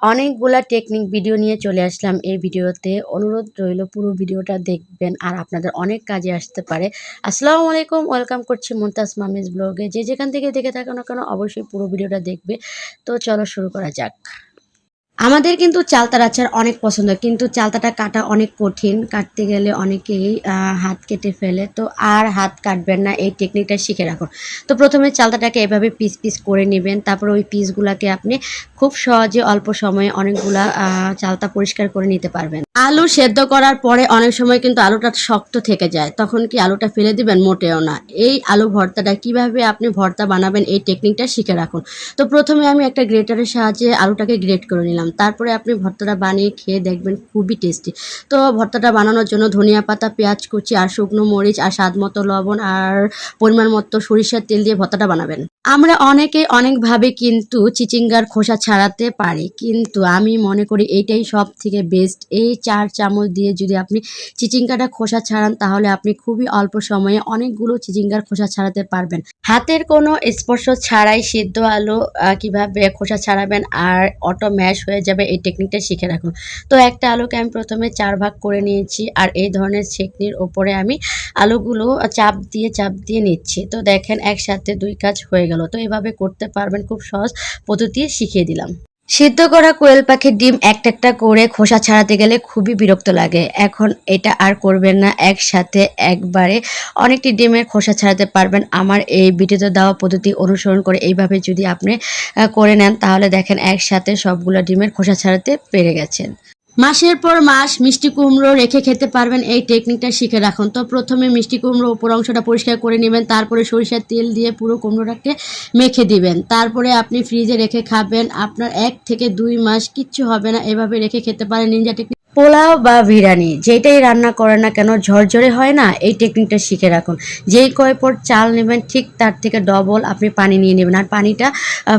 অনেকগুলা technique video নিয়ে চলে আসলাম এই ভিডিওতে। অনুরোধ রইল পুরো ভিডিওটা দেখবেন আর আপনাদের অনেক কাজে আসতে পারে। আসসালামু আলাইকুম, ওয়েলকাম করছি মুনতাজ মামিজ ব্লগে। যে যেখান থেকে দেখে থাকো না কেন অবশ্যই পুরো ভিডিওটা দেখবে। তো চলো শুরু করা যাক। আমাদের কিন্তু চালতার আচার অনেক পছন্দ, কিন্তু চালতাটা কাটা অনেক কঠিন। কাটতে গেলে অনেকেই হাত কেটে ফেলে। তো আর হাত কাটবেন না, এই টেকনিকটা শিখে রাখুন। তো প্রথমে চালতাটাকে এভাবে পিস পিস করে নেবেন। তারপর ওই পিসগুলাকে আপনি খুব সহজে অল্প সময়ে অনেকগুলা চালতা পরিষ্কার করে নিতে পারবেন। আলু সেদ্ধ করার পরে অনেক সময় কিন্তু আলুটা শক্ত থেকে যায়, তখন কি আলুটা ফেলে দিবেন? মোটেও না। এই আলু ভর্তাটা কিভাবে আপনি ভর্তা বানাবেন এই টেকনিকটা শিখে রাখুন। তো প্রথমে আমি একটা গ্রেটারের সাহায্যে আলুটাকে গ্রেট করে নিলাম। তারপরে আপনি ভর্তাটা বানিয়ে খেয়ে দেখবেন, খুবই টেস্টি। তো ভর্তাটা বানানোর জন্য ধনিয়া পাতা, পেঁয়াজ কুচি আর শুকনো মরিচ আর স্বাদ মতো লবণ আর পরিমাণ মতো সরিষার তেল দিয়ে ভর্তাটা বানাবেন। আমরা অনেকে অনেকভাবে কিন্তু চিচিঙ্গার খোসা ছাড়াতে পারি, কিন্তু আমি মনে করি এইটাই সব থেকে বেস্ট। এই 4 চামচ দিয়ে যদি আপনি চিচিঙ্গাটা খোসা ছাড়ান, তাহলে আপনি খুবই অল্প সময়ে অনেকগুলো চিচিঙ্গার খোসা ছাড়াতে পারবেন। হাতের কোনো স্পর্শ ছাড়াই সিদ্ধ আলু কিভাবে খোসা ছাড়াবেন আর অটো ম্যাশ হয়ে যাবে, এই টেকনিকটা শিখে রাখুন। তো একটা আলুকে আমি প্রথমে 4 ভাগ করে নিয়েছি, আর এই ধরনের ছেঁকনির ওপরে আমি আলুগুলো চাপ দিয়ে নিচ্ছি। তো দেখেন একসাথে 2 কাজ হয়ে গেল। তো এভাবে করতে পারবেন, খুব সহজ পদ্ধতি শিখিয়ে দিলাম। সিদ্ধ করা কোয়েল পাখির ডিম একটা একটা করে খোসা ছাড়াতে গেলে খুবই বিরক্ত লাগে। এখন এটা আর করবেন না, একসাথে একবারে অনেকটি ডিমের খোসা ছাড়াতে পারবেন। আমার এই ভিডিওতে দেওয়া পদ্ধতি অনুসরণ করে এইভাবে যদি আপনি করে নেন, তাহলে দেখেন একসাথে সবগুলো ডিমের খোসা ছাড়াতে পেরে গেছেন। মাসের পর মাস মিষ্টি কুমড়ো রেখে খেতে পারবেন, এই টেকনিকটা শিখে রাখুন। তো প্রথমে মিষ্টি কুমড়ো উপর অংশটা পরিষ্কার করে নেবেন, তারপরে সরিষার তেল দিয়ে পুরো কুমড়োটাকে মেখে দিবেন। তারপরে আপনি ফ্রিজে রেখে খাবেন, আপনার 1 থেকে 2 মাস কিচ্ছু হবে না। এভাবে রেখে খেতে পারেন। নিনজা টেকনিক পোলাও বা বিরিয়ানি যেটাই রান্না করেন না কেন ঝরঝরে হয় না, এই টেকনিকটা শিখে রাখুন। যেই কয় পট চাল নেবেন, ঠিক তার থেকে ডবল আপনি পানি নিয়ে নেবেন, আর পানিটা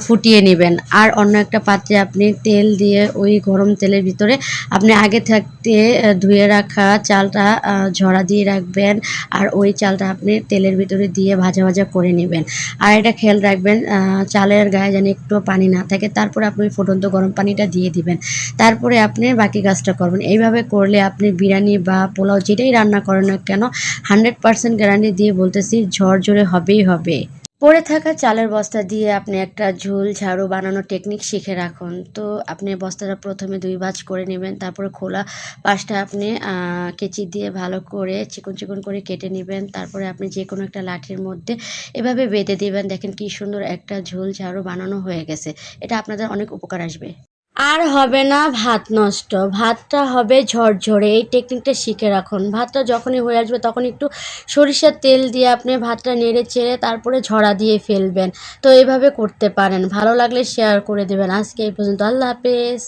ফুটিয়ে নেবেন। আর অন্য একটা পাত্রে আপনি তেল দিয়ে ওই গরম তেলের ভিতরে আপনি আগে থাকতে ধুয়ে রাখা চালটা ঝরা দিয়ে রাখবেন, আর ওই চালটা আপনি তেলের ভিতরে দিয়ে ভাজা ভাজা করে নেবেন। আর এটা খেয়াল রাখবেন চালের গায়ে যেন একটু পানি না থাকে। তারপরে আপনি ফুটন্ত গরম পানিটা দিয়ে দিবেন। তারপরে আপনি বাকি কাজটা করবেন। এইভাবে করলে আপনি বিরিয়ানি বা পোলাও যেটাই রান্না করেন না কেন 100% গ্যারান্টি দিয়ে বলতেছি, ঝরঝরে হবেই হবে। পড়ে থাকা চালের বস্তা দিয়ে আপনি একটা ঝোল ঝাড়ু বানানোর টেকনিক শিখে রাখুন। তো আপনি বস্তাটা প্রথমে 2 ভাঁজ করে নেবেন, তারপরে খোলা পাশটা আপনি কেচি দিয়ে ভালো করে চিকন চিকন করে কেটে নেবেন। তারপরে আপনি যে কোনো একটা লাঠির মধ্যে এভাবে বেঁধে দিবেন। দেখেন কি সুন্দর একটা ঝোল ঝাড়ু বানানো হয়ে গেছে। এটা আপনাদের অনেক উপকার আসবে। আর হবে না ভাত নষ্ট, ভাতটা হবে ঝরঝরে। এই টেকনিকটা শিখে রাখুন। ভাতটা যখনই হয়ে আসবে তখন একটু সরিষার তেল দিয়ে আপনি ভাতটা নেড়ে চেড়ে তারপরে ঝরা দিয়ে ফেলবেন। তো এইভাবে করতে পারেন। ভালো লাগলে শেয়ার করে দেবেন। আজকে এই পর্যন্ত। আল্লাহ হাফেজ।